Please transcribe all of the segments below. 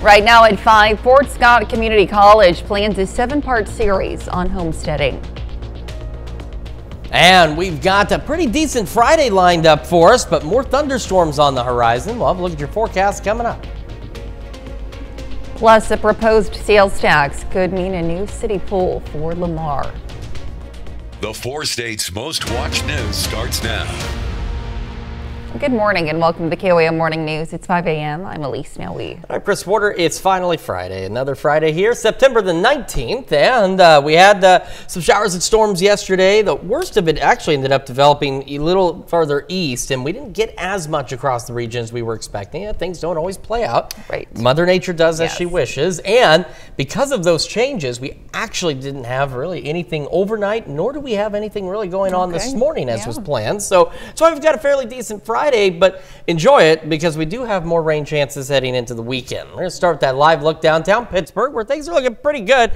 Right now at 5, Fort Scott Community College plans a 7-part series on homesteading. And we've got a pretty decent Friday lined up for us, but more thunderstorms on the horizon. We'll have a look at your forecast coming up. Plus, a proposed sales tax could mean a new city pool for Lamar. The 4 states' most watched news starts now. Good morning and welcome to the KOAM Morning News. It's 5 a.m. I'm Elise Snowy. I'm Chris Porter. It's finally Friday. Another Friday here, September the 19th. And we had some showers and storms yesterday. The worst of it actually ended up developing a little farther east, and we didn't get as much across the region as we were expecting. Yeah, things don't always play out. Right. Mother Nature does as she wishes. And because of those changes, we actually didn't have really anything overnight, nor do we have anything really going on this morning as was planned. So we've got a fairly decent Friday, but enjoy it because we do have more rain chances heading into the weekend. We're going to start with that live look downtown Pittsburgh where things are looking pretty good.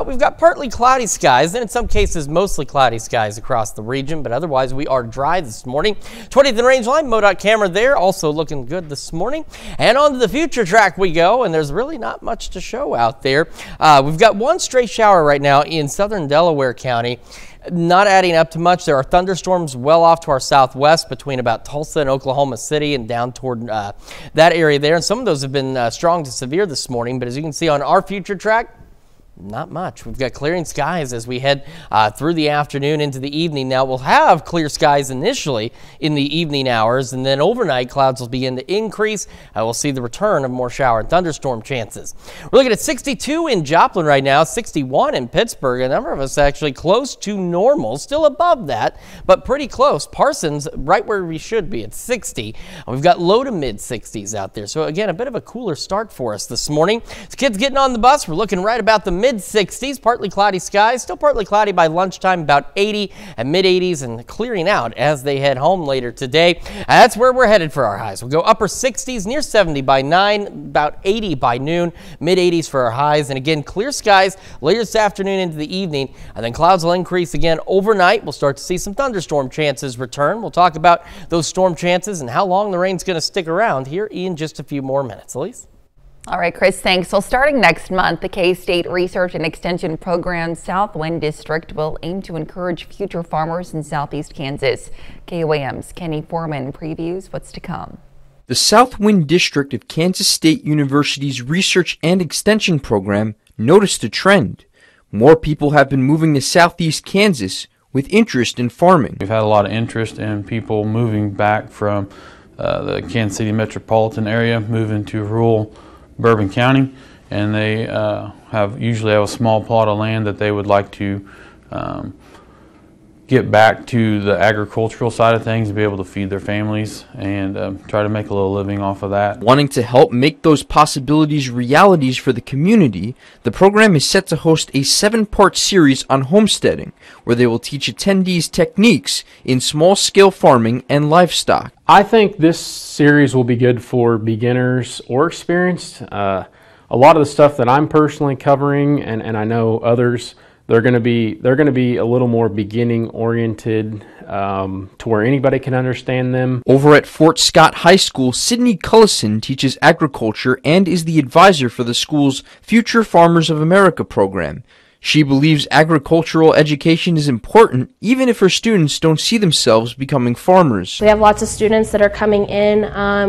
We've got partly cloudy skies, and in some cases mostly cloudy skies across the region, but otherwise we are dry this morning. 20th and Range Line, MoDOT camera there, also looking good this morning. And on to the future track we go, and there's really not much to show out there. We've got one stray shower right now in southern Delaware County. Not adding up to much. There are thunderstorms well off to our southwest between about Tulsa and Oklahoma City and down toward that area there. And some of those have been strong to severe this morning. But as you can see on our future track, not much. We've got clearing skies as we head through the afternoon into the evening. Now, we'll have clear skies initially in the evening hours, and then overnight clouds will begin to increase. We'll see the return of more shower and thunderstorm chances. We're looking at 62 in Joplin right now, 61 in Pittsburgh. A number of us actually close to normal, still above that, but pretty close. Parsons, right where we should be at 60. We've got low to mid 60s out there. So, again, a bit of a cooler start for us this morning. The kids getting on the bus, we're looking right about the mid-60s, partly cloudy skies, still partly cloudy by lunchtime, about 80 and mid-80s, and clearing out as they head home later today. That's where we're headed for our highs. We'll go upper 60s, near 70 by 9, about 80 by noon, mid-80s for our highs, and again, clear skies later this afternoon into the evening, and then clouds will increase again overnight. We'll start to see some thunderstorm chances return. We'll talk about those storm chances and how long the rain's going to stick around here in just a few more minutes. Elise? All right, Chris, thanks. So starting next month, the K-State Research and Extension Program Southwind District will aim to encourage future farmers in southeast Kansas. KOAM's Kenny Foreman previews what's to come. The Southwind District of Kansas State University's Research and Extension Program noticed a trend. More people have been moving to southeast Kansas with interest in farming. We've had a lot of interest in people moving back from the Kansas City metropolitan area, moving to rural Bourbon County, and they usually have a small plot of land that they would like to get back to the agricultural side of things, to be able to feed their families and try to make a little living off of that. Wanting to help make those possibilities realities for the community, the program is set to host a 7-part series on homesteading, where they will teach attendees techniques in small-scale farming and livestock. I think this series will be good for beginners or experienced. A lot of the stuff that I'm personally covering, and I know others, they're going to be a little more beginning oriented to where anybody can understand them. Over at Fort Scott High School, Sydney Cullison teaches agriculture and is the advisor for the school's Future Farmers of America program. She believes agricultural education is important even if her students don't see themselves becoming farmers. We have lots of students that are coming in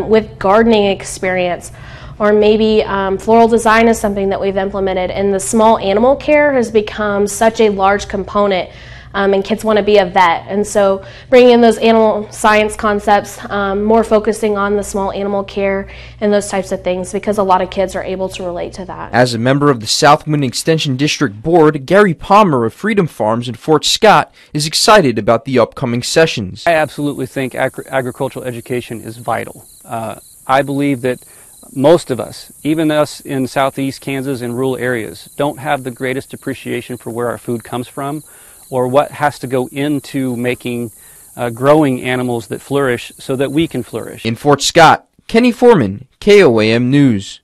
with gardening experience, or maybe floral design is something that we've implemented, and the small animal care has become such a large component, and kids want to be a vet, and so bringing in those animal science concepts, more focusing on the small animal care and those types of things, because a lot of kids are able to relate to that. As a member of the Southwind Extension District Board, Gary Palmer of Freedom Farms in Fort Scott is excited about the upcoming sessions. I absolutely think agricultural education is vital. I believe that most of us, even us in southeast Kansas and rural areas, don't have the greatest appreciation for where our food comes from or what has to go into making growing animals that flourish so that we can flourish. In Fort Scott, Kenny Foreman, KOAM News.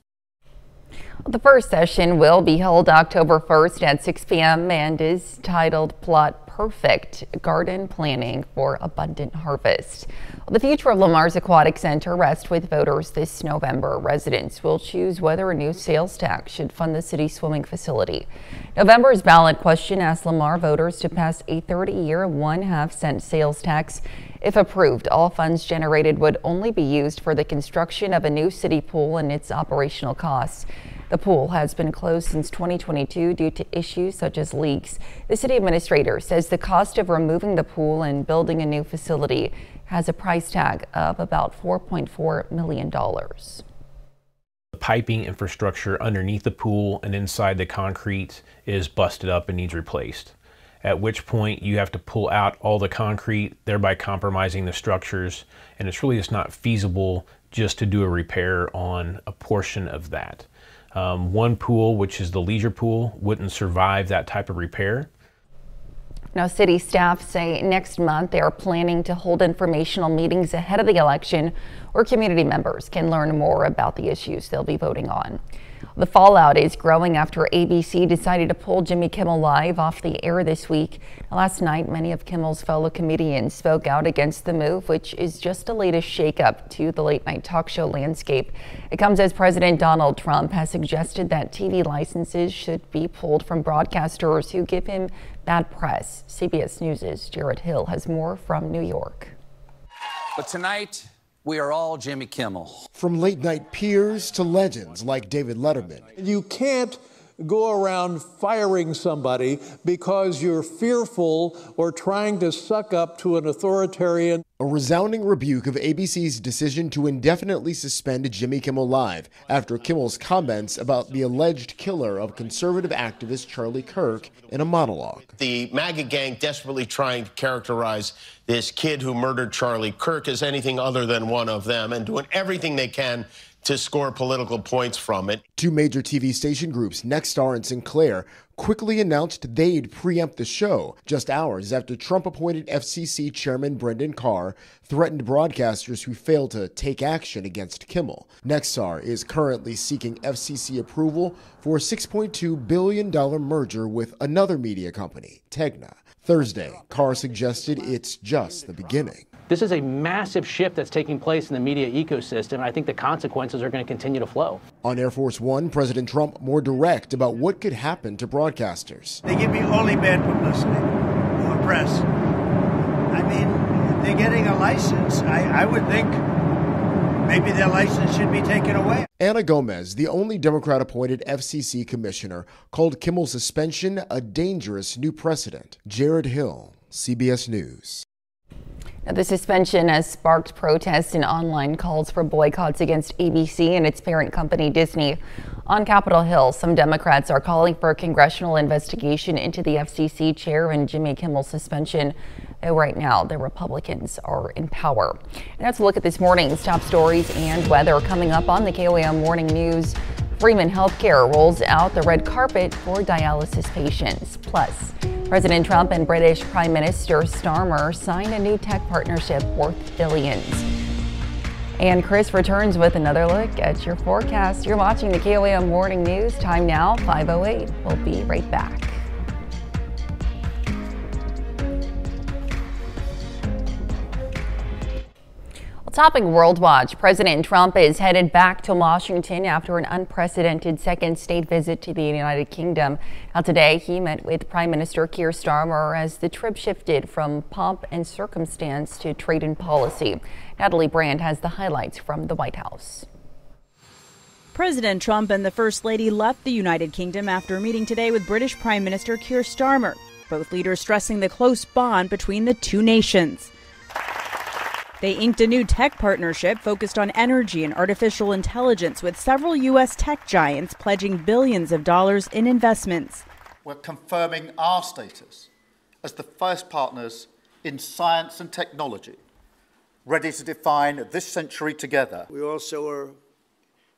The first session will be held October 1st at 6 p.m. and is titled Plot perfect garden planning for abundant harvest. The future of Lamar's Aquatic Center rests with voters this November. Residents will choose whether a new sales tax should fund the city's swimming facility. November's ballot question asks Lamar voters to pass a 30-year 1/2-cent sales tax. If approved, all funds generated would only be used for the construction of a new city pool and its operational costs. The pool has been closed since 2022 due to issues such as leaks. The city administrator says the cost of removing the pool and building a new facility has a price tag of about $4.4 million. The piping infrastructure underneath the pool and inside the concrete is busted up and needs replaced, at which point you have to pull out all the concrete, thereby compromising the structures, and it's really just not feasible just to do a repair on a portion of that. One pool, which is the leisure pool, wouldn't survive that type of repair. Now, city staff say next month they are planning to hold informational meetings ahead of the election where community members can learn more about the issues they'll be voting on. The fallout is growing after ABC decided to pull Jimmy Kimmel Live off the air this week. Last night, many of Kimmel's fellow comedians spoke out against the move, which is just a latest shakeup to the late-night talk show landscape. It comes as President Donald Trump has suggested that TV licenses should be pulled from broadcasters who give him bad press. CBS News' Jared Hill has more from New York. But tonight, we are all Jimmy Kimmel. From late-night peers to legends like David Letterman. You can't go around firing somebody because you're fearful or trying to suck up to an authoritarian. A resounding rebuke of ABC's decision to indefinitely suspend Jimmy Kimmel Live after Kimmel's comments about the alleged killer of conservative activist Charlie Kirk in a monologue. The MAGA gang desperately trying to characterize this kid who murdered Charlie Kirk as anything other than one of them and doing everything they can to score political points from it. Two major TV station groups, Nexstar and Sinclair, quickly announced they'd preempt the show just hours after Trump-appointed FCC Chairman Brendan Carr threatened broadcasters who failed to take action against Kimmel. Nexstar is currently seeking FCC approval for a $6.2 billion merger with another media company, Tegna. Thursday, Carr suggested it's just the beginning. This is a massive shift that's taking place in the media ecosystem, and I think the consequences are going to continue to flow. On Air Force One, President Trump more direct about what could happen to broadcasters. They give me only bad publicity for press. I mean, they're getting a license. I would think maybe their license should be taken away. Ana Gomez, the only Democrat-appointed FCC commissioner, called Kimmel's suspension a dangerous new precedent. Jared Hill, CBS News. Now, the suspension has sparked protests and online calls for boycotts against ABC and its parent company, Disney. On Capitol Hill, some Democrats are calling for a congressional investigation into the FCC chair and Jimmy Kimmel's suspension. Though right now, the Republicans are in power. And that's a look at this morning's top stories and weather coming up on the KOAM Morning News. Freeman Healthcare rolls out the red carpet for dialysis patients. Plus, President Trump and British Prime Minister Starmer signed a new tech partnership worth billions. And Chris returns with another look at your forecast. You're watching the KOAM Morning News. Time now, 5:08. We'll be right back. Topping World Watch, President Trump is headed back to Washington after an unprecedented second state visit to the United Kingdom. Now today, he met with Prime Minister Keir Starmer as the trip shifted from pomp and circumstance to trade and policy. Natalie Brand has the highlights from the White House. President Trump and the First Lady left the United Kingdom after meeting today with British Prime Minister Keir Starmer, both leaders stressing the close bond between the two nations. They inked a new tech partnership focused on energy and artificial intelligence with several U.S. tech giants pledging billions of dollars in investments. We're confirming our status as the first partners in science and technology, ready to define this century together. We also are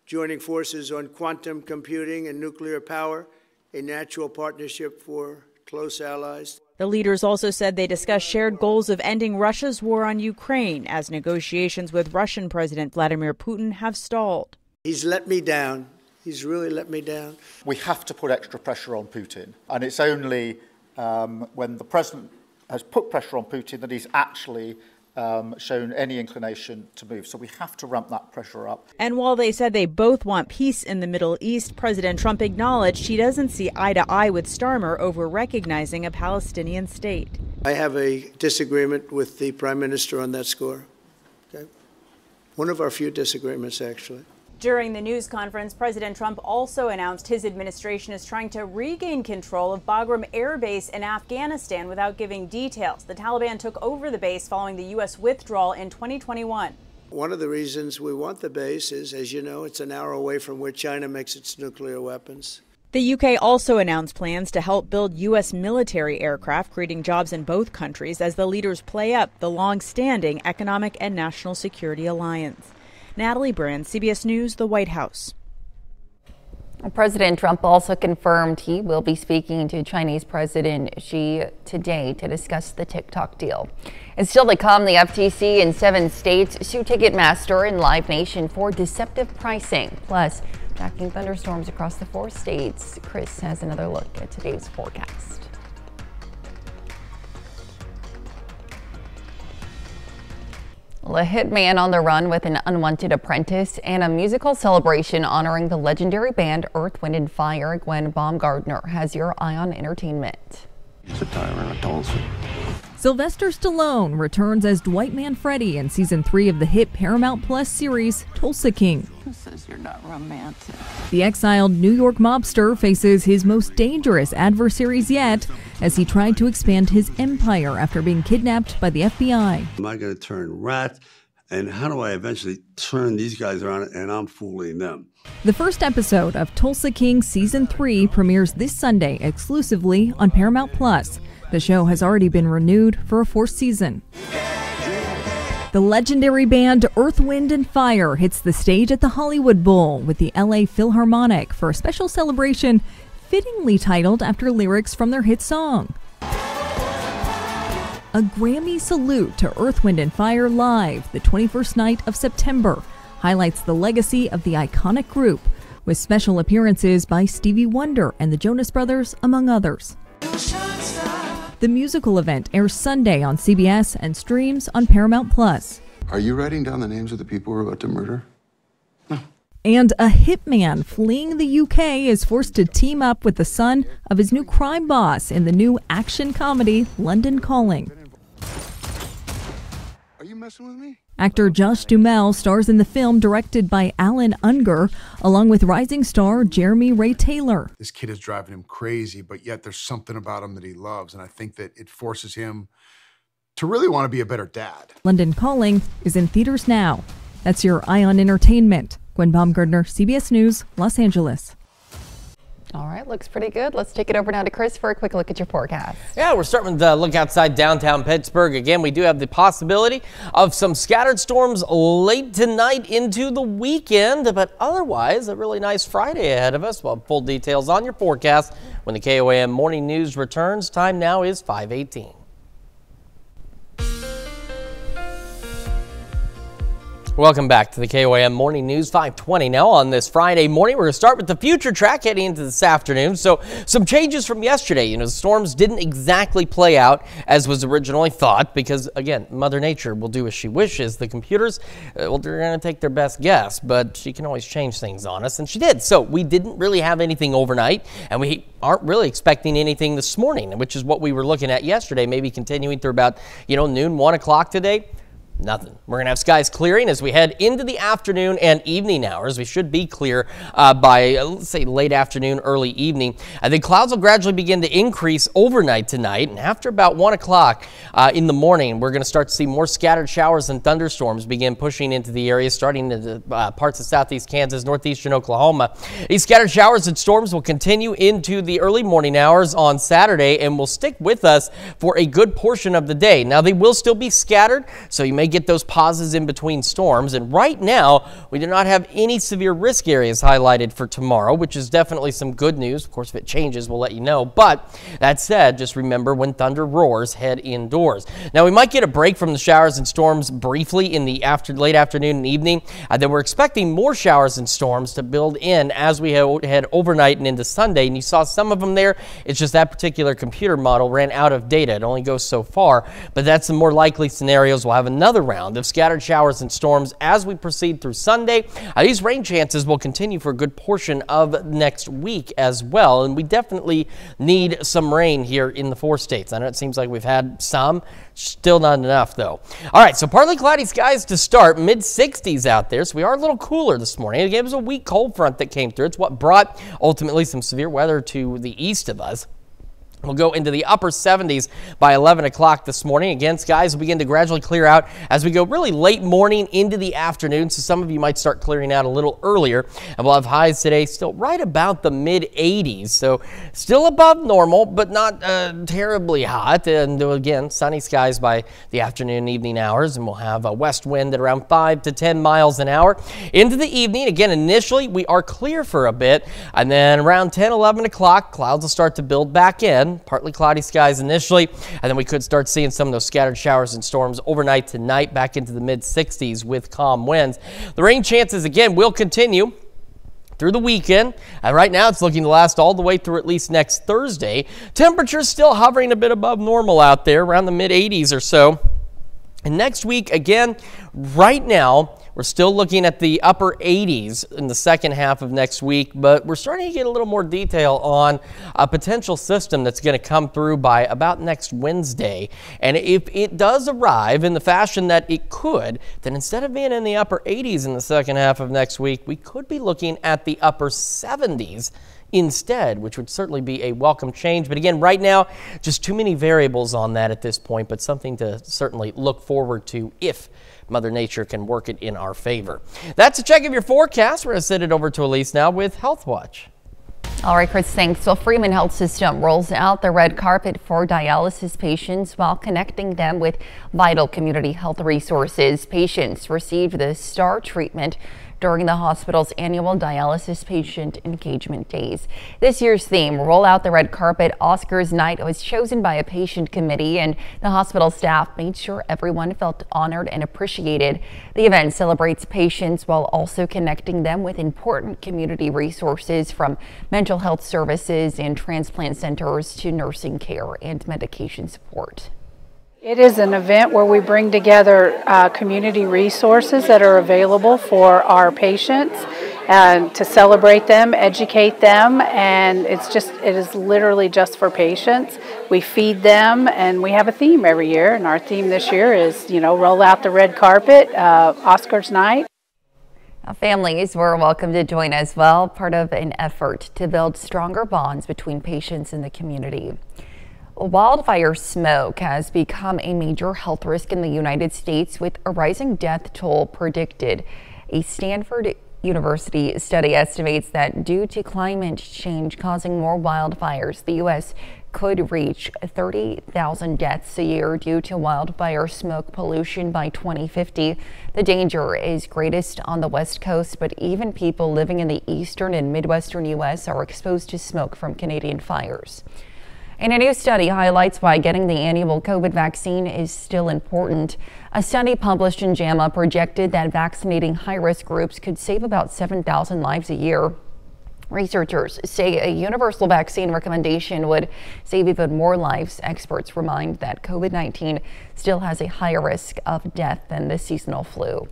joining forces on quantum computing and nuclear power, a natural partnership for close allies. The leaders also said they discussed shared goals of ending Russia's war on Ukraine as negotiations with Russian President Vladimir Putin have stalled. He's let me down. He's really let me down. We have to put extra pressure on Putin. And it's only when the president has put pressure on Putin that he's actually shown any inclination to move. So we have to ramp that pressure up. And while they said they both want peace in the Middle East, President Trump acknowledged he doesn't see eye to eye with Starmer over recognizing a Palestinian state. I have a disagreement with the Prime Minister on that score. Okay? One of our few disagreements, actually. During the news conference, President Trump also announced his administration is trying to regain control of Bagram Air Base in Afghanistan without giving details. The Taliban took over the base following the U.S. withdrawal in 2021. One of the reasons we want the base is, as you know, it's an hour away from where China makes its nuclear weapons. The UK also announced plans to help build U.S. military aircraft, creating jobs in both countries as the leaders play up the long-standing economic and national security alliance. Natalie Brand, CBS News, the White House. President Trump also confirmed he will be speaking to Chinese President Xi today to discuss the TikTok deal. And still to come, the FTC in 7 states sue Ticketmaster and Live Nation for deceptive pricing. Plus, tracking thunderstorms across the 4 states. Chris has another look at today's forecast. A hitman on the run with an unwanted apprentice and a musical celebration honoring the legendary band Earth, Wind & Fire. Gwen Baumgartner has your eye on entertainment. Sylvester Stallone returns as Dwight Manfredi in season 3 of the hit Paramount Plus series Tulsa King. Who says you're not romantic? The exiled New York mobster faces his most dangerous adversaries yet as he tried to expand his empire after being kidnapped by the FBI. Am I going to turn rat? And how do I eventually turn these guys around and I'm fooling them? The first episode of Tulsa King season 3 premieres this Sunday exclusively on Paramount Plus. The show has already been renewed for a 4th season. The legendary band Earth, Wind & Fire hits the stage at the Hollywood Bowl with the LA Philharmonic for a special celebration fittingly titled after lyrics from their hit song. A Grammy salute to Earth, Wind & Fire Live, the 21st night of September, highlights the legacy of the iconic group, with special appearances by Stevie Wonder and the Jonas Brothers, among others. The musical event airs Sunday on CBS and streams on Paramount Plus. Are you writing down the names of the people we're about to murder? And a hitman fleeing the UK is forced to team up with the son of his new crime boss in the new action comedy London Calling. Are you messing with me? Actor Josh Duhamel stars in the film directed by Alan Unger, along with rising star Jeremy Ray Taylor. This kid is driving him crazy, but yet there's something about him that he loves, and I think that it forces him to really want to be a better dad. London Calling is in theaters now. That's your Eye on Entertainment. Gwen Baumgartner, CBS News, Los Angeles. All right, looks pretty good. Let's take it over now to Chris for a quick look at your forecast. Yeah, we're starting with the look outside downtown Pittsburgh. Again, we do have the possibility of some scattered storms late tonight into the weekend, but otherwise a really nice Friday ahead of us. We'll have full details on your forecast when the KOAM Morning News returns. Time now is 5:18. Welcome back to the KOAM Morning News, 5:20 now on this Friday morning. We're going to start with the future track heading into this afternoon. So some changes from yesterday. You know, the storms didn't exactly play out as was originally thought because, again, Mother Nature will do as she wishes. The computers, well, they're going to take their best guess, but she can always change things on us, and she did. So we didn't really have anything overnight, and we aren't really expecting anything this morning, which is what we were looking at yesterday, maybe continuing through about, noon, 1 o'clock today. Nothing. We're going to have skies clearing as we head into the afternoon and evening hours. We should be clear by, let's say, late afternoon, early evening. The clouds will gradually begin to increase overnight tonight. And after about 1 o'clock in the morning, we're going to start to see more scattered showers and thunderstorms begin pushing into the area, starting in the parts of southeast Kansas, northeastern Oklahoma. These scattered showers and storms will continue into the early morning hours on Saturday and will stick with us for a good portion of the day. Now, they will still be scattered, so you may get those pauses in between storms. And right now, we do not have any severe risk areas highlighted for tomorrow, which is definitely some good news. Of course, if it changes, we'll let you know. But that said, just remember when thunder roars, head indoors. Now, we might get a break from the showers and storms briefly in the late afternoon and evening. Then we're expecting more showers and storms to build in as we head overnight and into Sunday. And you saw some of them there. It's just that particular computer model ran out of data. It only goes so far, but that's the more likely scenarios. We'll have another round of scattered showers and storms as we proceed through Sunday. These rain chances will continue for a good portion of next week as well, and we definitely need some rain here in the 4 states. I know it seems like we've had some, still not enough though. All right, so partly cloudy skies to start, mid-60s out there, so we are a little cooler this morning. Again, it was a weak cold front that came through. It's what brought ultimately some severe weather to the east of us. We'll go into the upper 70s by 11 o'clock this morning. Again, skies will begin to gradually clear out as we go really late morning into the afternoon. So some of you might start clearing out a little earlier. And we'll have highs today still right about the mid-80s. So still above normal, but not terribly hot. And again, sunny skies by the afternoon and evening hours. And we'll have a west wind at around 5 to 10 miles an hour. Into the evening, again, initially we are clear for a bit. And then around 10, 11 o'clock, clouds will start to build back in. Partly cloudy skies initially, and then we could start seeing some of those scattered showers and storms overnight tonight back into the mid-60s with calm winds. The rain chances again will continue through the weekend, and right now it's looking to last all the way through at least next Thursday. Temperatures still hovering a bit above normal out there, around the mid-80s or so. And next week, again, right now, we're still looking at the upper 80s in the second half of next week, but we're starting to get a little more detail on a potential system that's going to come through by about next Wednesday. And if it does arrive in the fashion that it could, then instead of being in the upper 80s in the second half of next week, we could be looking at the upper 70s instead, which would certainly be a welcome change. But again, right now, just too many variables on that at this point, but something to certainly look forward to if Mother Nature can work it in our favor. That's a check of your forecast. We're going to send it over to Elise now with Health Watch. All right, Chris, thanks. So Freeman Health System rolls out the red carpet for dialysis patients while connecting them with vital community health resources. Patients received the STAR treatment during the hospital's annual dialysis patient engagement days. This year's theme, Roll Out the Red Carpet Oscars Night, was chosen by a patient committee, and the hospital staff made sure everyone felt honored and appreciated. The event celebrates patients while also connecting them with important community resources, from mental health services and transplant centers to nursing care and medication support. It is an event where we bring together community resources that are available for our patients and to celebrate them, educate them, and it is literally just for patients. We feed them, and we have a theme every year, and our theme this year is, roll out the red carpet, Oscars night. Families were welcome to join as well, part of an effort to build stronger bonds between patients and the community. Wildfire smoke has become a major health risk in the United States, with a rising death toll predicted. A Stanford University study estimates that due to climate change causing more wildfires, the U.S. could reach 30,000 deaths a year due to wildfire smoke pollution by 2050. The danger is greatest on the West Coast, but even people living in the eastern and midwestern U.S. are exposed to smoke from Canadian fires. And a new study highlights why getting the annual COVID vaccine is still important. A study published in JAMA projected that vaccinating high-risk groups could save about 7,000 lives a year. Researchers say a universal vaccine recommendation would save even more lives. Experts remind that COVID-19 still has a higher risk of death than the seasonal flu.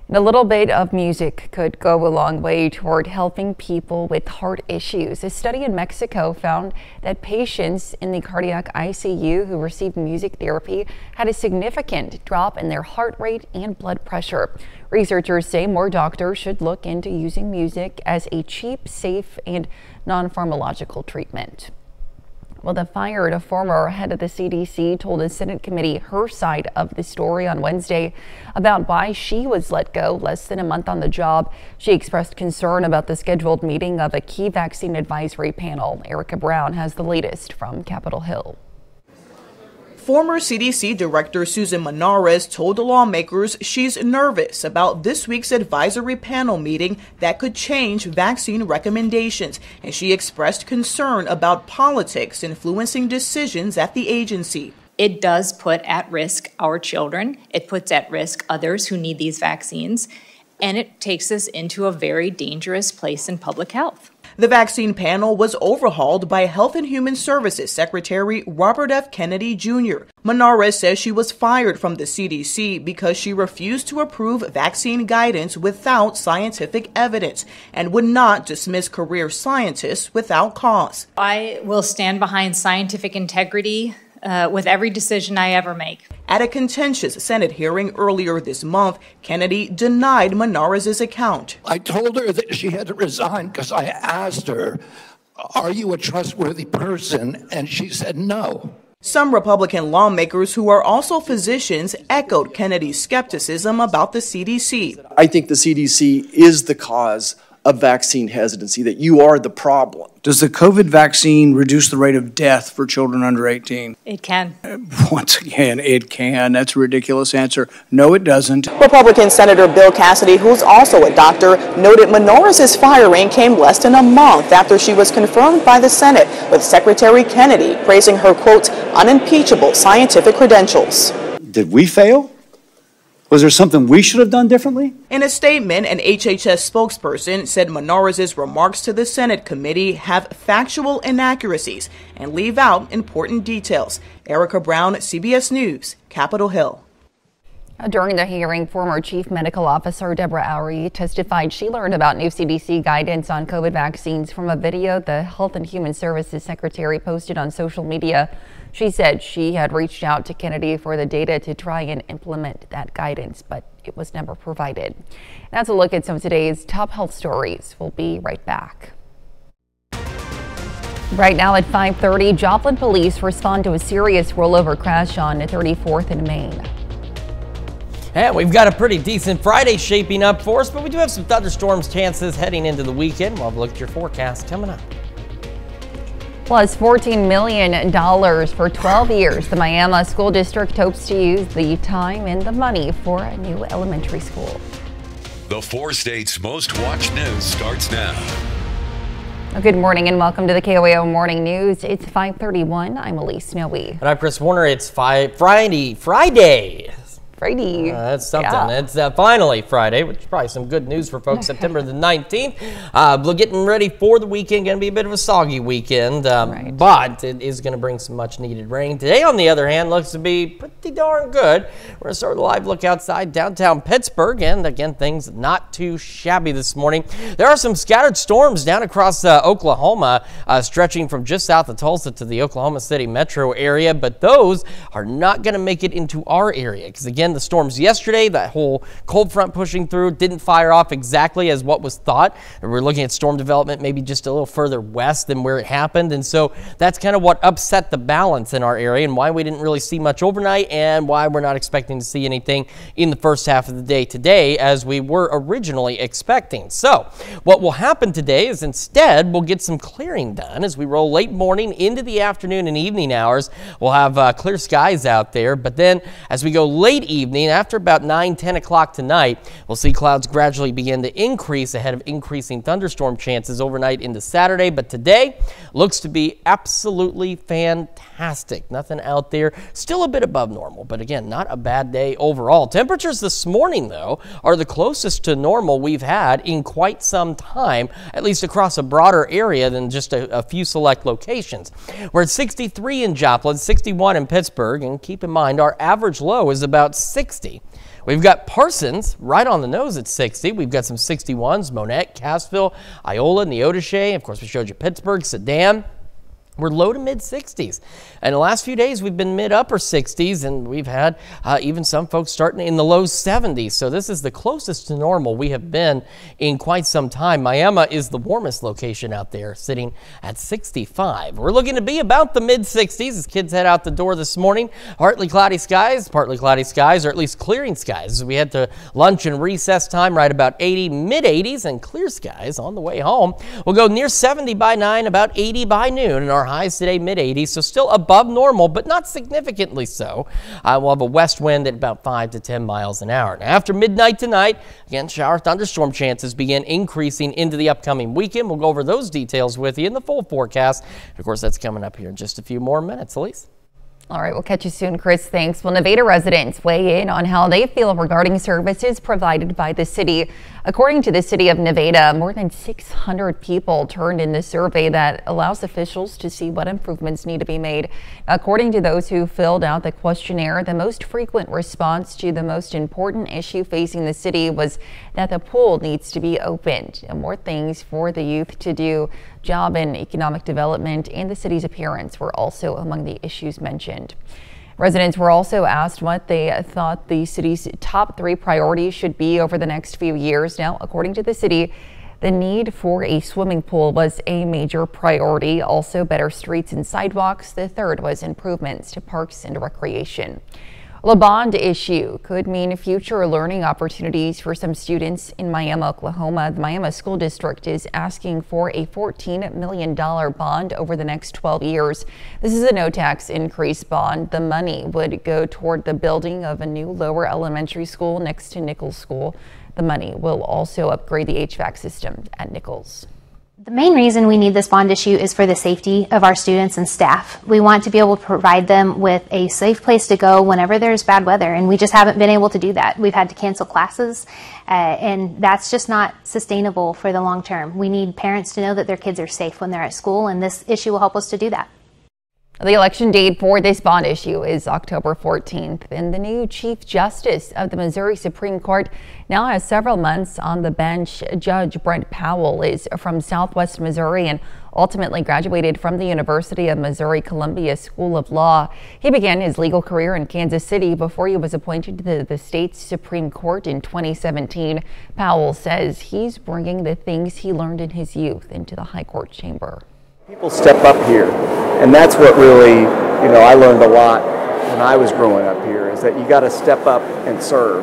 And a little bit of music could go a long way toward helping people with heart issues. A study in Mexico found that patients in the cardiac ICU who received music therapy had a significant drop in their heart rate and blood pressure. Researchers say more doctors should look into using music as a cheap, safe, and non-pharmacological treatment. Well, the fired former head of the CDC told a Senate committee her side of the story on Wednesday about why she was let go less than a month on the job. She expressed concern about the scheduled meeting of a key vaccine advisory panel. Erica Brown has the latest from Capitol Hill. Former CDC Director Susan Menares told the lawmakers she's nervous about this week's advisory panel meeting that could change vaccine recommendations, and she expressed concern about politics influencing decisions at the agency. It does put at risk our children. It puts at risk others who need these vaccines, and it takes us into a very dangerous place in public health. The vaccine panel was overhauled by Health and Human Services Secretary Robert F. Kennedy Jr. Menares says she was fired from the CDC because she refused to approve vaccine guidance without scientific evidence and would not dismiss career scientists without cause. I will stand behind scientific integrity with every decision I ever make. At a contentious Senate hearing earlier this month, Kennedy denied Menares' account. I told her that she had to resign because I asked her, "Are you a trustworthy person?" And she said no. Some Republican lawmakers who are also physicians echoed Kennedy's skepticism about the CDC. I think the CDC is the cause of vaccine hesitancy, that you are the problem. Does the COVID vaccine reduce the rate of death for children under 18? It can. Once again, it can. That's a ridiculous answer. No, it doesn't. Republican Senator Bill Cassidy, who's also a doctor, noted Menares' firing came less than a month after she was confirmed by the Senate, with Secretary Kennedy praising her, quote, unimpeachable scientific credentials. Did we fail? Was there something we should have done differently? In a statement, an HHS spokesperson said Menares' remarks to the Senate committee have factual inaccuracies and leave out important details. Erica Brown, CBS News, Capitol Hill. During the hearing, former Chief Medical Officer Deborah Oury testified she learned about new CDC guidance on COVID vaccines from a video the Health and Human Services Secretary posted on social media. She said she had reached out to Kennedy for the data to try and implement that guidance, but it was never provided. That's a look at some of today's top health stories. We'll be right back. Right now at 5:30, Joplin police respond to a serious rollover crash on 34th and Main. And we've got a pretty decent Friday shaping up for us, but we do have some thunderstorms chances heading into the weekend. We'll have a look at your forecast coming up. Plus $14 million for 12 years. The Miami School District hopes to use the time and the money for a new elementary school. The 4 states' most watched news starts now. Good morning and welcome to the KOAO Morning News. It's 5:31. I'm Elise Snowy. And I'm Chris Warner. It's Friday. That's something. Yeah. It's finally Friday, which is probably some good news for folks. September the 19th. We're getting ready for the weekend. Going to be a bit of a soggy weekend, but it is going to bring some much needed rain. Today, on the other hand, looks to be pretty darn good. We're going to start a live look outside downtown Pittsburgh, and again, things not too shabby this morning. There are some scattered storms down across Oklahoma, stretching from just south of Tulsa to the Oklahoma City metro area, but those are not going to make it into our area because, again, the storms yesterday, that whole cold front pushing through, didn't fire off exactly as what was thought. We're looking at storm development maybe just a little further west than where it happened, and so that's kind of what upset the balance in our area and why we didn't really see much overnight and why we're not expecting to see anything in the first half of the day today as we were originally expecting. So what will happen today is instead we'll get some clearing done as we roll late morning into the afternoon and evening hours. We'll have clear skies out there, but then as we go late evening, after about 9-10 o'clock tonight, we'll see clouds gradually begin to increase ahead of increasing thunderstorm chances overnight into Saturday. But today looks to be absolutely fantastic. Nothing out there. Still a bit above normal, but again, not a bad day overall. Temperatures this morning, though, are the closest to normal we've had in quite some time, at least across a broader area than just a few select locations. We're at 63 in Joplin, 61 in Pittsburgh, and keep in mind our average low is about 60. We've got Parsons right on the nose at 60. We've got some 61s, Monette, Cassville, Iola, Neodesha. Of course, we showed you Pittsburgh, Sedan. We're low to mid-60s. And the last few days, we've been mid-upper 60s, and we've had even some folks starting in the low 70s. So this is the closest to normal we have been in quite some time. Miami is the warmest location out there, sitting at 65. We're looking to be about the mid-60s as kids head out the door this morning. Partly cloudy skies, or at least clearing skies. We head to lunch and recess time right about 80, mid-80s, and clear skies on the way home. We'll go near 70 by 9, about 80 by noon, and our highs today mid-80s, so still above normal, but not significantly so. We'll have a west wind at about 5 to 10 miles an hour. Now, after midnight tonight, again, shower thunderstorm chances begin increasing into the upcoming weekend. We'll go over those details with you in the full forecast. Of course, that's coming up here in just a few more minutes. Elise? All right, we'll catch you soon, Chris. Thanks. Well, Nevada residents weigh in on how they feel regarding services provided by the city. According to the city of Nevada, more than 600 people turned in the survey that allows officials to see what improvements need to be made. According to those who filled out the questionnaire, the most frequent response to the most important issue facing the city was that the pool needs to be opened and more things for the youth to do. Job and economic development and the city's appearance were also among the issues mentioned. Residents were also asked what they thought the city's top 3 priorities should be over the next few years. Now, according to the city, the need for a swimming pool was a major priority. Also, better streets and sidewalks. The third was improvements to parks and recreation. Well, a bond issue could mean future learning opportunities for some students in Miami, Oklahoma. The Miami School District is asking for a $14 million bond over the next 12 years. This is a no-tax increase bond. The money would go toward the building of a new lower elementary school next to Nichols School. The money will also upgrade the HVAC system at Nichols. The main reason we need this bond issue is for the safety of our students and staff. We want to be able to provide them with a safe place to go whenever there's bad weather, and we just haven't been able to do that. We've had to cancel classes, and that's just not sustainable for the long term. We need parents to know that their kids are safe when they're at school, and this issue will help us to do that. The election date for this bond issue is October 14th, and the new Chief Justice of the Missouri Supreme Court now has several months on the bench. Judge Brent Powell is from Southwest Missouri and ultimately graduated from the University of Missouri-Columbia School of Law. He began his legal career in Kansas City before he was appointed to the state's Supreme Court in 2017. Powell says he's bringing the things he learned in his youth into the High Court chamber. People step up here, and that's what really, I learned a lot when I was growing up here, is that you got to step up and serve.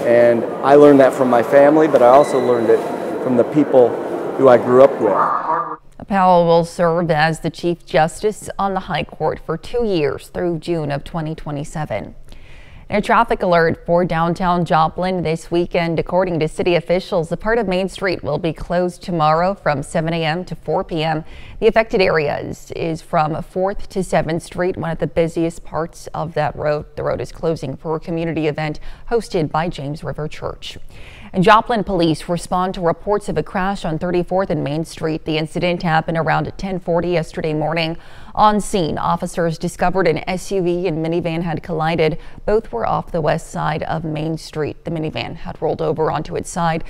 And I learned that from my family, but I also learned it from the people who I grew up with. Powell will serve as the Chief Justice on the High Court for 2 years through June of 2027. A traffic alert for downtown Joplin this weekend. According to city officials, the part of Main Street will be closed tomorrow from 7 a.m. to 4 p.m. The affected areas is from 4th to 7th Street, one of the busiest parts of that road. The road is closing for a community event hosted by James River Church. And Joplin police respond to reports of a crash on 34th and Main Street. The incident happened around 10:40 yesterday morning. On scene, officers discovered an SUV and minivan had collided. Both were off the west side of Main Street. The minivan had rolled over onto its side.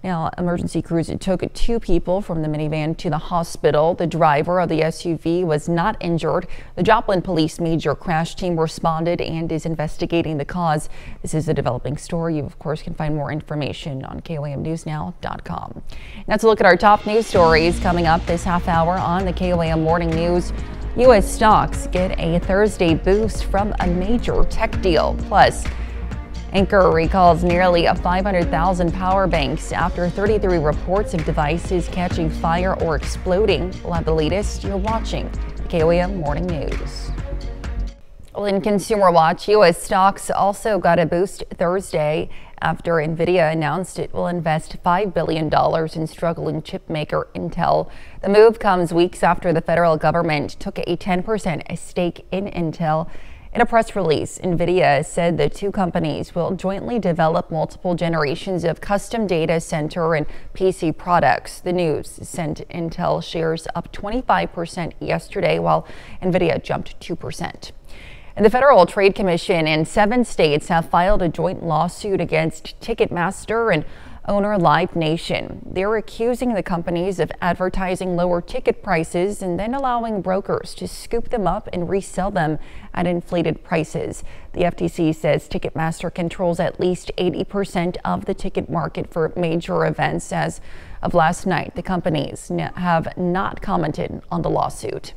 Now, emergency crews took 2 people from the minivan to the hospital. The driver of the SUV was not injured. The Joplin Police Major Crash Team responded and is investigating the cause. This is a developing story. You, of course, can find more information on KOAMNewsNow.com. Now, to look at our top news stories coming up this half hour on the KOAM Morning News. U.S. stocks get a Thursday boost from a major tech deal. Plus, Anchor recalls nearly 500,000 power banks after 33 reports of devices catching fire or exploding. We'll have the latest. You're watching KOAM Morning News. Well, in Consumer Watch, U.S. stocks also got a boost Thursday after NVIDIA announced it will invest $5 billion in struggling chip maker Intel. The move comes weeks after the federal government took a 10% stake in Intel. In a press release, NVIDIA said the 2 companies will jointly develop multiple generations of custom data center and PC products. The news sent Intel shares up 25% yesterday, while NVIDIA jumped 2%. And the Federal Trade Commission and 7 states have filed a joint lawsuit against Ticketmaster and owner Live Nation. They're accusing the companies of advertising lower ticket prices and then allowing brokers to scoop them up and resell them at inflated prices. The FTC says Ticketmaster controls at least 80% of the ticket market for major events. As of last night, the companies have not commented on the lawsuit.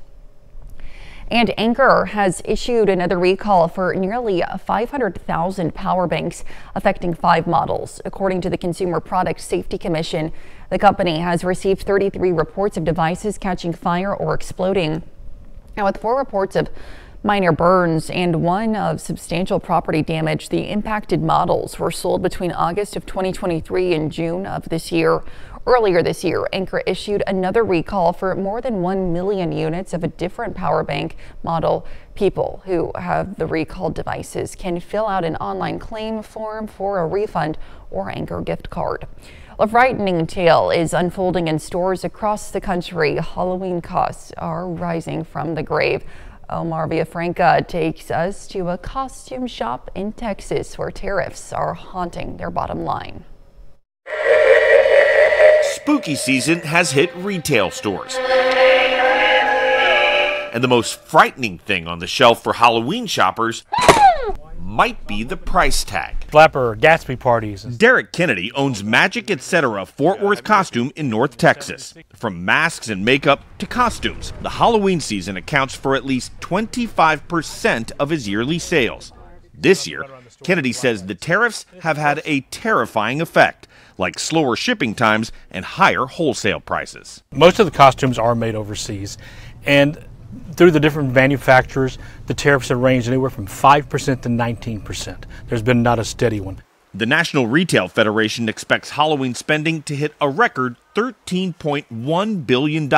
And Anchor has issued another recall for nearly 500,000 power banks affecting 5 models. According to the Consumer Product Safety Commission, the company has received 33 reports of devices catching fire or exploding. Now, with 4 reports of minor burns and 1 of substantial property damage, the impacted models were sold between August of 2023 and June of this year. Earlier this year, Anchor issued another recall for more than 1 million units of a different power bank model. People who have the recalled devices can fill out an online claim form for a refund or Anchor gift card. A frightening tale is unfolding in stores across the country. Halloween costs are rising from the grave. Omar Villafranca takes us to a costume shop in Texas where tariffs are haunting their bottom line. Spooky season has hit retail stores. And the most frightening thing on the shelf for Halloween shoppers might be the price tag. Flapper or Gatsby parties. Derek Kennedy owns Magic Etc. Fort Worth Costume in North Texas. From masks and makeup to costumes, the Halloween season accounts for at least 25% of his yearly sales. This year, Kennedy says the tariffs have had a terrifying effect, like slower shipping times and higher wholesale prices. Most of the costumes are made overseas, and through the different manufacturers, the tariffs have ranged anywhere from 5% to 19%. There's been not a steady one. The National Retail Federation expects Halloween spending to hit a record $13.1 billion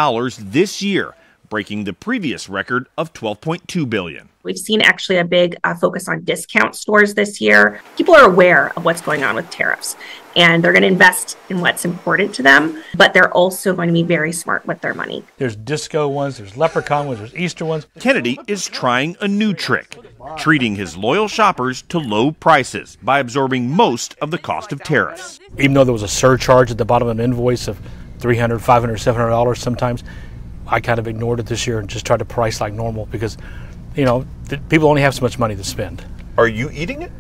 this year, breaking the previous record of $12.2 billion. We've seen actually a big focus on discount stores this year. People are aware of what's going on with tariffs, and they're going to invest in what's important to them, but they're also going to be very smart with their money. There's disco ones, there's leprechaun ones, there's Easter ones. Kennedy is trying a new trick, treating his loyal shoppers to low prices by absorbing most of the cost of tariffs. Even though there was a surcharge at the bottom of an invoice of $300, $500, $700 sometimes, I kind of ignored it this year and just tried to price like normal because, you know, people only have so much money to spend. Are you eating it?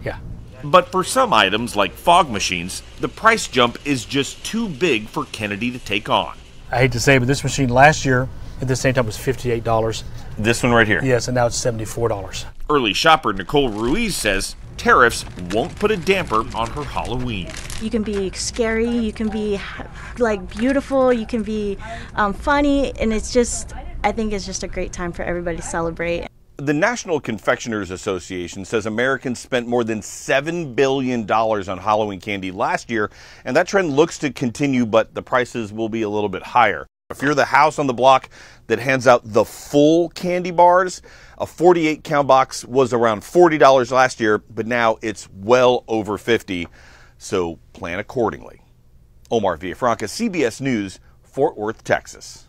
Yeah. But for some items like fog machines, the price jump is just too big for Kennedy to take on. I hate to say it, but this machine last year at the same time was $58. This one right here? Yes, and now it's $74. Early shopper Nicole Ruiz says tariffs won't put a damper on her Halloween. You can be scary, you can be like beautiful, you can be funny, and it's just, I think it's just a great time for everybody to celebrate. The National Confectioners Association says Americans spent more than $7 billion on Halloween candy last year, and that trend looks to continue, but the prices will be a little bit higher. If you're the house on the block that hands out the full candy bars, a 48-count box was around $40 last year, but now it's well over $50, so plan accordingly. Omar Villafranca, CBS News, Fort Worth, Texas.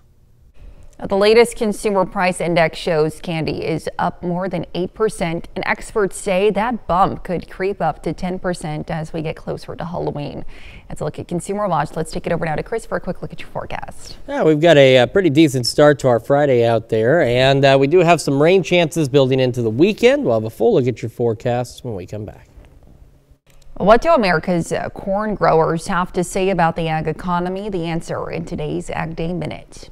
The latest consumer price index shows candy is up more than 8%, and experts say that bump could creep up to 10% as we get closer to Halloween. Let's look at Consumer Watch. Let's take it over now to Chris for a quick look at your forecast. Yeah, we've got a pretty decent start to our Friday out there, and we do have some rain chances building into the weekend. We'll have a full look at your forecasts when we come back. What do America's corn growers have to say about the ag economy? The answer in today's Ag Day Minute.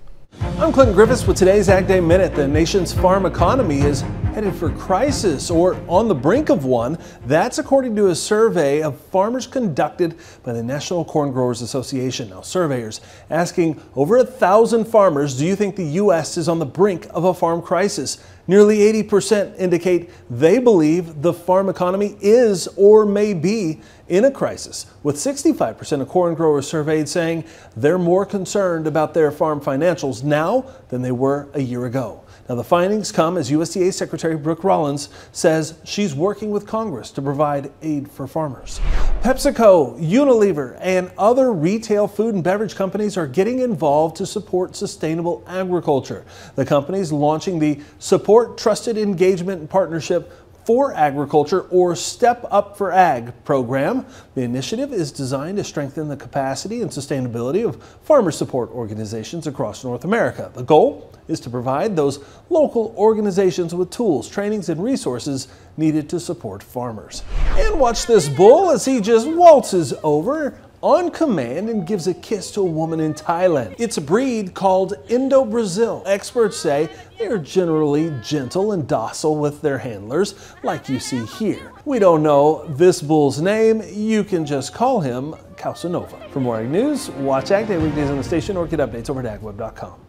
I'm Clinton Griffiths with today's Ag Day Minute. The nation's farm economy is headed for crisis or on the brink of one. That's according to a survey of farmers conducted by the National Corn Growers Association. Now, surveyors asking over 1,000 farmers, do you think the U.S. is on the brink of a farm crisis? Nearly 80% indicate they believe the farm economy is or may be in a crisis, with 65% of corn growers surveyed saying they're more concerned about their farm financials now than they were a year ago. Now, the findings come as USDA Secretary Brooke Rollins says she's working with Congress to provide aid for farmers. PepsiCo, Unilever, and other retail food and beverage companies are getting involved to support sustainable agriculture. The company's launching the Support Trusted Engagement and Partnership for Agriculture, or Step Up for Ag program. The initiative is designed to strengthen the capacity and sustainability of farmer support organizations across North America. The goal is to provide those local organizations with tools, trainings, and resources needed to support farmers. And watch this bull as he just waltzes over on command and gives a kiss to a woman in Thailand. It's a breed called Indo-Brazil. Experts say they are generally gentle and docile with their handlers, like you see here. We don't know this bull's name. You can just call him Casanova. For more Ag News, watch Ag Day weekdays on the station or get updates over at agweb.com.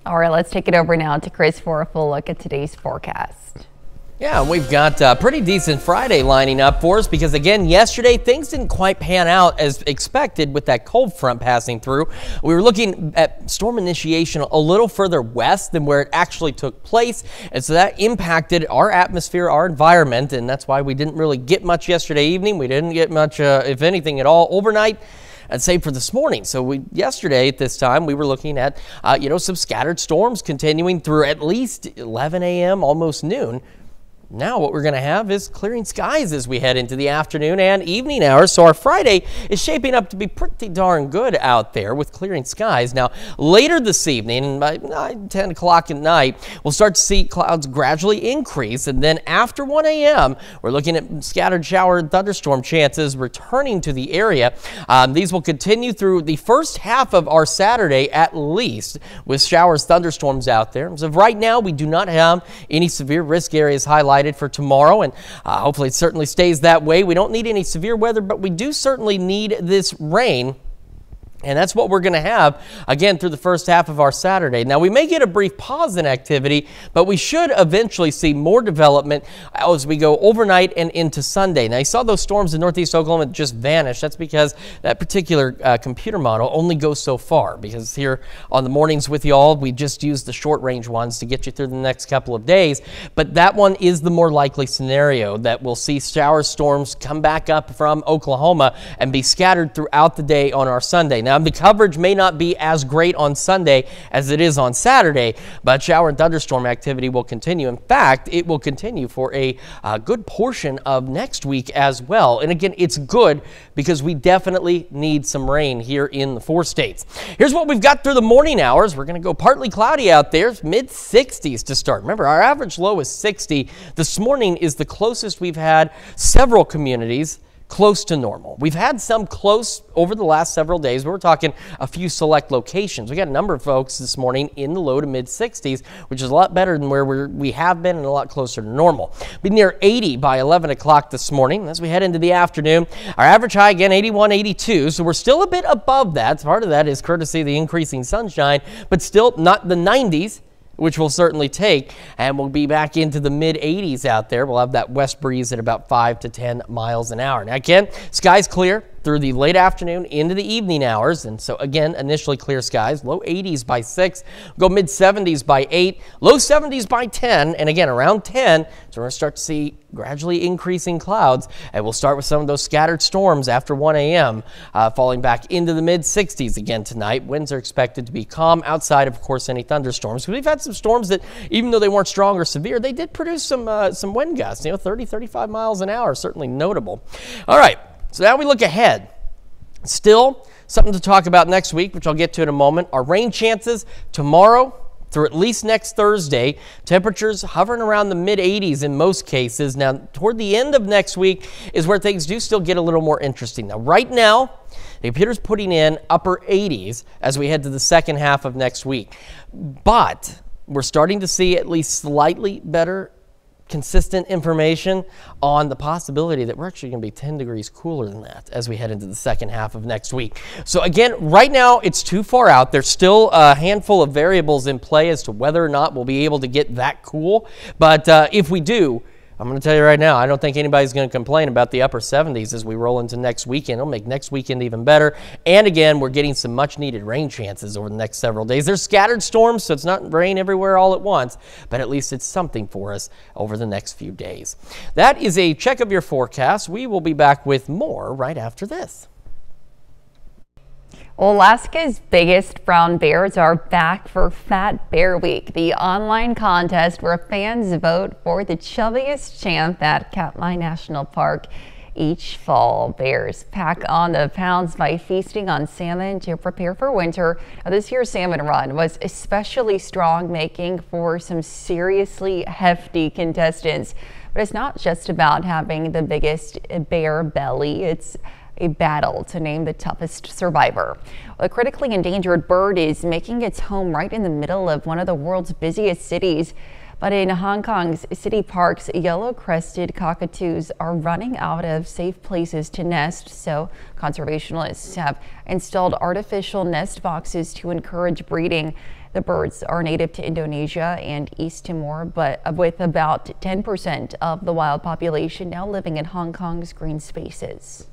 All right, let's take it over now to Chris for a full look at today's forecast. Yeah, we've got a pretty decent Friday lining up for us because, again, yesterday things didn't quite pan out as expected with that cold front passing through. We were looking at storm initiation a little further west than where it actually took place, and so that impacted our atmosphere, our environment, and that's why we didn't really get much yesterday evening. We didn't get much, if anything at all, overnight. And same for this morning. So yesterday at this time, we were looking at, some scattered storms continuing through at least 11 a.m., almost noon. Now what we're going to have is clearing skies as we head into the afternoon and evening hours. So our Friday is shaping up to be pretty darn good out there with clearing skies. Now later this evening, by 10 o'clock at night, we'll start to see clouds gradually increase. And then after 1 a.m., we're looking at scattered shower and thunderstorm chances returning to the area. These will continue through the first half of our Saturday at least, with showers, thunderstorms out there. As of right now, we do not have any severe risk areas highlighted for tomorrow, and hopefully it certainly stays that way. We don't need any severe weather, but we do certainly need this rain. And that's what we're going to have, again, through the first half of our Saturday. Now, we may get a brief pause in activity, but we should eventually see more development as we go overnight and into Sunday. Now, you saw those storms in northeast Oklahoma just vanish. That's because that particular computer model only goes so far, because here on the mornings with y'all, we just use the short-range ones to get you through the next couple of days. But that one is the more likely scenario, that we'll see shower storms come back up from Oklahoma and be scattered throughout the day on our Sunday. Now, the coverage may not be as great on Sunday as it is on Saturday, but shower and thunderstorm activity will continue. In fact, it will continue for a good portion of next week as well. And again, it's good because we definitely need some rain here in the 4 states. Here's what we've got through the morning hours. We're going to go partly cloudy out there, mid-60s to start. Remember, our average low is 60. This morning is the closest we've had several communities close to normal. We've had some close over the last several days, but we're talking a few select locations. We got a number of folks this morning in the low to mid 60s, which is a lot better than where we have been and a lot closer to normal. Be near 80 by 11 o'clock this morning. As we head into the afternoon, our average high again 81, 82, so we're still a bit above that. Part of that is courtesy of the increasing sunshine, but still not the 90s, which we'll certainly take, and we'll be back into the mid-80s out there. We'll have that west breeze at about 5 to 10 miles an hour. Now, again, skies clear through the late afternoon into the evening hours, and so again, initially clear skies, low 80s by 6, go mid 70s by 8, low 70s by 10, and again around 10, so we're going to start to see gradually increasing clouds, and we'll start with some of those scattered storms after 1 a.m., falling back into the mid 60s again tonight. Winds are expected to be calm outside, of course, any thunderstorms. We've had some storms that, even though they weren't strong or severe, they did produce some wind gusts, 30, 35 miles an hour, certainly notable. All right. So now we look ahead. Still something to talk about next week, which I'll get to in a moment. Our rain chances tomorrow through at least next Thursday. Temperatures hovering around the mid-80s in most cases. Now, toward the end of next week is where things do still get a little more interesting. Now, right now, the computer's putting in upper 80s as we head to the second half of next week. But we're starting to see at least slightly better consistent information on the possibility that we're actually going to be 10 degrees cooler than that as we head into the second half of next week. So again, right now it's too far out. There's still a handful of variables in play as to whether or not we'll be able to get that cool. But if we do, I'm going to tell you right now, I don't think anybody's going to complain about the upper 70s as we roll into next weekend. It'll make next weekend even better. And again, we're getting some much needed rain chances over the next several days. There's scattered storms, so it's not rain everywhere all at once, but at least it's something for us over the next few days. That is a check of your forecast. We will be back with more right after this. Alaska's biggest brown bears are back for Fat Bear Week, the online contest where fans vote for the chubbiest champ at Katmai National Park each fall. Bears pack on the pounds by feasting on salmon to prepare for winter. Now, this year's salmon run was especially strong, making for some seriously hefty contestants. But it's not just about having the biggest bear belly. It's a battle to name the toughest survivor. The critically endangered bird is making its home right in the middle of one of the world's busiest cities, But in Hong Kong's city parks, yellow-crested cockatoos are running out of safe places to nest, so conservationists have installed artificial nest boxes to encourage breeding. The birds are native to Indonesia and East Timor, but with about 10% of the wild population now living in Hong Kong's green spaces.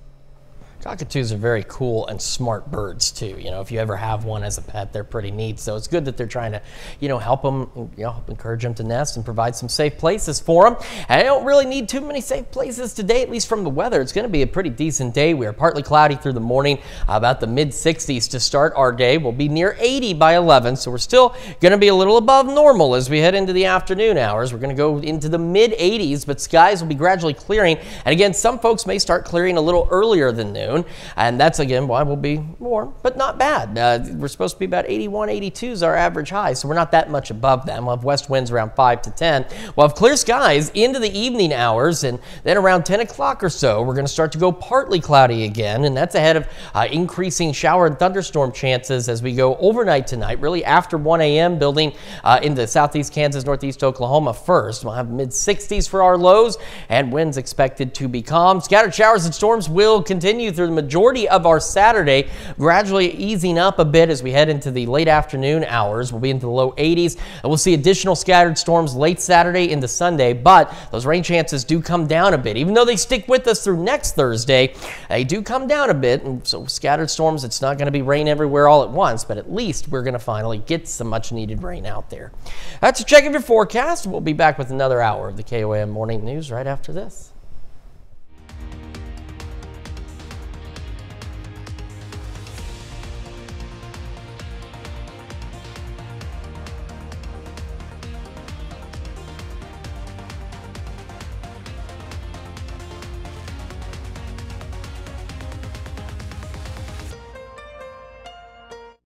Cockatoos are very cool and smart birds too. You know, if you ever have one as a pet, they're pretty neat. So it's good that they're trying to, help them, encourage them to nest and provide some safe places for them. And I don't really need too many safe places today, at least from the weather. It's going to be a pretty decent day. We are partly cloudy through the morning, about the mid 60s to start our day. We'll be near 80 by 11, so we're still going to be a little above normal as we head into the afternoon hours. We're going to go into the mid 80s, but skies will be gradually clearing. And again, some folks may start clearing a little earlier than noon. And that's again why we'll be warm, but not bad. We're supposed to be about 81, 82 is our average high, so we're not that much above them. We'll have west winds around 5 to 10. We'll have clear skies into the evening hours, and then around 10 o'clock or so, we're going to start to go partly cloudy again, and that's ahead of increasing shower and thunderstorm chances as we go overnight tonight, really after 1 a.m., building into southeast Kansas, northeast Oklahoma first. We'll have mid 60s for our lows, and winds expected to be calm. Scattered showers and storms will continue through the majority of our Saturday, gradually easing up a bit as we head into the late afternoon hours. We'll be into the low 80s, and we'll see additional scattered storms late Saturday into Sunday, but those rain chances do come down a bit. Even though they stick with us through next Thursday, they do come down a bit, and so scattered storms, it's not going to be rain everywhere all at once, but at least we're going to finally get some much needed rain out there. That's a check of your forecast. We'll be back with another hour of the KOAM Morning News right after this.